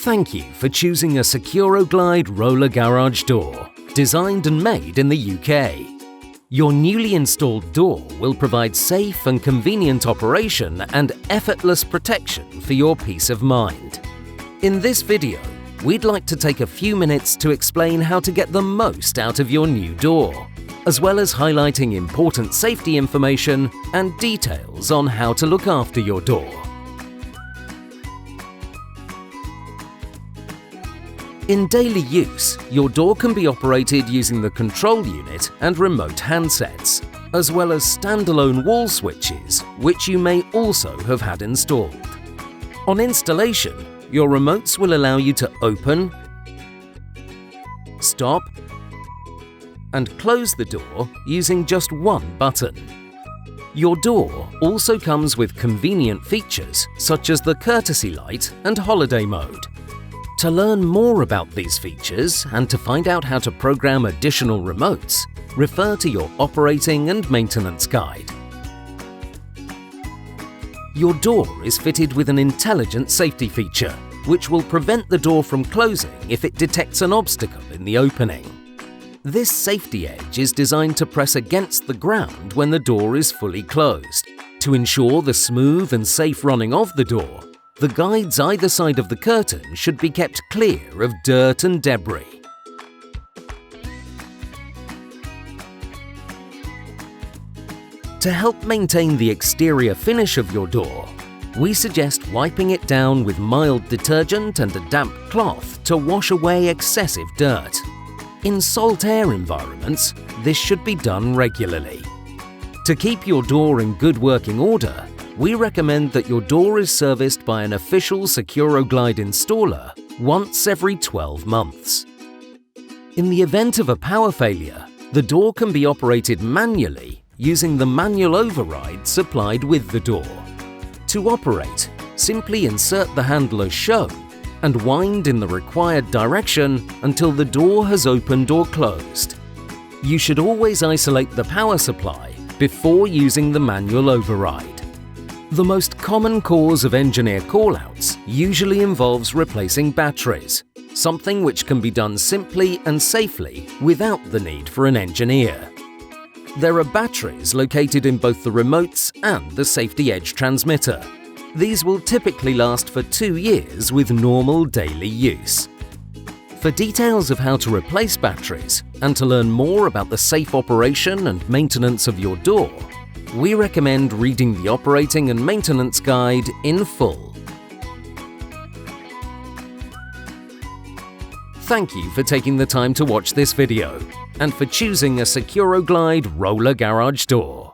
Thank you for choosing a SeceuroGlide roller garage door, designed and made in the UK. Your newly installed door will provide safe and convenient operation and effortless protection for your peace of mind. In this video, we'd like to take a few minutes to explain how to get the most out of your new door, as well as highlighting important safety information and details on how to look after your door. In daily use, your door can be operated using the control unit and remote handsets, as well as standalone wall switches, which you may also have had installed. On installation, your remotes will allow you to open, stop, and close the door using just one button. Your door also comes with convenient features such as the courtesy light and holiday mode. To learn more about these features and to find out how to program additional remotes, refer to your operating and maintenance guide. Your door is fitted with an intelligent safety feature, which will prevent the door from closing if it detects an obstacle in the opening. This safety edge is designed to press against the ground when the door is fully closed. To ensure the smooth and safe running of the door, the guides either side of the curtain should be kept clear of dirt and debris. To help maintain the exterior finish of your door, we suggest wiping it down with mild detergent and a damp cloth to wash away excessive dirt. In salt air environments, this should be done regularly. To keep your door in good working order, we recommend that your door is serviced by an official SeceuroGlide installer once every 12 months. In the event of a power failure, the door can be operated manually using the manual override supplied with the door. To operate, simply insert the handle as shown and wind in the required direction until the door has opened or closed. You should always isolate the power supply before using the manual override. The most common cause of engineer callouts usually involves replacing batteries, something which can be done simply and safely without the need for an engineer. There are batteries located in both the remotes and the safety edge transmitter. These will typically last for 2 years with normal daily use. For details of how to replace batteries and to learn more about the safe operation and maintenance of your door, we recommend reading the operating and maintenance guide in full. Thank you for taking the time to watch this video and for choosing a SeceuroGlide roller garage door.